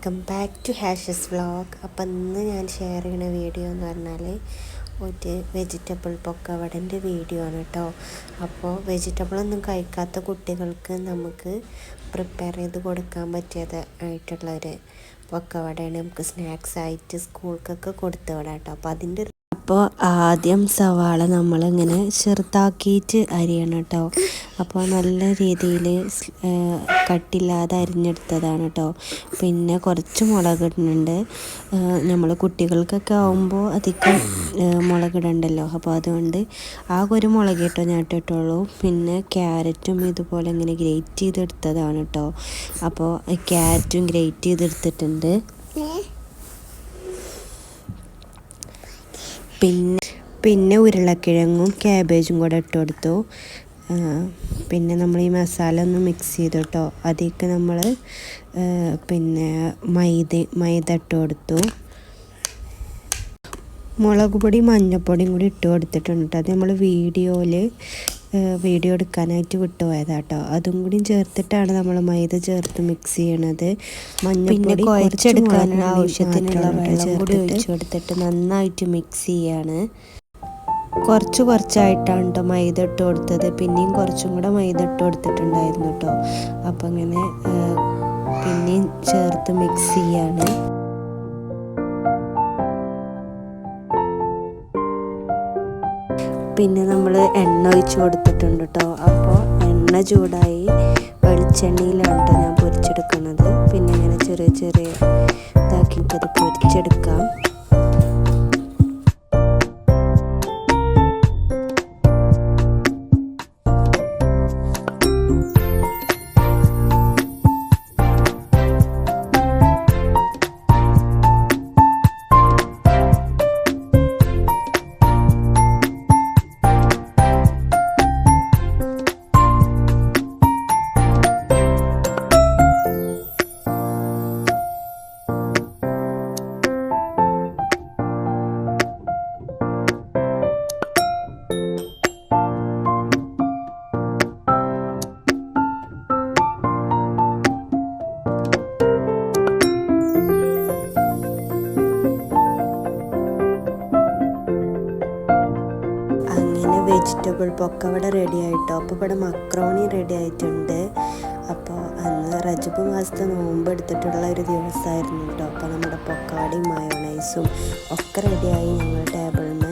Welcome back to ഹാഷസ് vlog. അപ്പം ഇന്ന് ഞാൻ ഷെയർ ചെയ്യുന്ന വീഡിയോ എന്ന് പറഞ്ഞാൽ ഒരു വെജിറ്റബിൾ പൊക്കവടൻ്റെ വീഡിയോ ആണ് കേട്ടോ. അപ്പോൾ വെജിറ്റബിളൊന്നും കഴിക്കാത്ത കുട്ടികൾക്ക് നമുക്ക് പ്രിപ്പയർ ചെയ്ത് കൊടുക്കാൻ പറ്റിയതായിട്ടുള്ളൊരു പൊക്കവടയാണ്. നമുക്ക് സ്നാക്സ് ആയിട്ട് സ്കൂൾക്കൊക്കെ കൊടുത്തു വിടാം കേട്ടോ. അപ്പോൾ ആദ്യം സവാള നമ്മളിങ്ങനെ ചെറുതാക്കിയിട്ട് അരിയണം കേട്ടോ. അപ്പോൾ നല്ല രീതിയിൽ കട്ടില്ലാതെ അരിഞ്ഞെടുത്തതാണ് കേട്ടോ. പിന്നെ കുറച്ച് മുളകിടുന്നുണ്ട്. നമ്മൾ കുട്ടികൾക്കൊക്കെ ആകുമ്പോൾ അധികം മുളകിടണ്ടല്ലോ. അപ്പോൾ അതുകൊണ്ട് ആകെ ഒരു മുളക് കേട്ടോ ഞാൻ ഇട്ടിട്ടുള്ളൂ. പിന്നെ ക്യാരറ്റും ഇതുപോലെ ഇങ്ങനെ ഗ്രേറ്റ് ചെയ്തെടുത്തതാണ് കേട്ടോ. അപ്പോൾ ക്യാരറ്റും ഗ്രേറ്റ് ചെയ്തെടുത്തിട്ടുണ്ട്. പിന്നെ ഉരുളക്കിഴങ്ങും ക്യാബേജും കൂടെ ഇട്ട് കൊടുത്തു. പിന്നെ നമ്മൾ ഈ മസാല ഒന്ന് മിക്സ് ചെയ്തു കേട്ടോ. അതിലേക്ക് നമ്മൾ പിന്നെ മൈദ ഇട്ട് കൊടുത്തു. മുളക് പൊടി മഞ്ഞൾപ്പൊടിയും കൂടി ഇട്ട് കൊടുത്തിട്ടുണ്ട് കേട്ടോ. അത് നമ്മൾ വീഡിയോ എടുക്കാനായിട്ട് വിട്ടുപോയതാട്ടോ. അതും കൂടി ചേർത്തിട്ടാണ് നമ്മൾ മൈദ ചേർത്ത് മിക്സ് ചെയ്യണത്. മഞ്ഞൾപ്പൊടി കുഴച്ചെടുക്കാനുള്ള ആവശ്യത്തിനുള്ള വെള്ളം കൂടി ഒഴിച്ചു കൊടുത്തിട്ട് നന്നായിട്ട് മിക്സ് ചെയ്യാണ്. കുറച്ചായിട്ടാണ് കേട്ടോ മൈദ ഇട്ട് കൊടുത്തത്. പിന്നെയും കുറച്ചും കൂടെ മൈദ ഇട്ട് കൊടുത്തിട്ടുണ്ടായിരുന്നു കേട്ടോ. അപ്പം അങ്ങനെ പിന്നെയും ചേർത്ത് മിക്സ് ചെയ്യാണ്. പിന്നെ നമ്മൾ എണ്ണ ഒഴിച്ച് കൊടുത്തിട്ടുണ്ട് കേട്ടോ. അപ്പോൾ എണ്ണ ചൂടായി വെളിച്ചെണ്ണയിലാണ് കേട്ടോ ഞാൻ പൊരിച്ചെടുക്കുന്നത്. പിന്നെ ഇങ്ങനെ ചെറിയ ഇതാക്കി നമുക്കത് പൊരിച്ചെടുക്കാം. വെജിറ്റബിൾ പൊക്കവട റെഡി ആയിട്ടോ. അപ്പോൾ ഇവിടെ മക്രോണി റെഡി ആയിട്ടുണ്ട്. അപ്പോൾ അന്ന് റജബ് മാസത്തെ നോമ്പ് എടുത്തിട്ടുള്ള ഒരു ദിവസമായിരുന്നു കേട്ടോ. അപ്പോൾ നമ്മുടെ പൊക്കവടയും മയോണൈസും ഒക്കെ റെഡിയായി ഞങ്ങൾ ടേബിളിൽ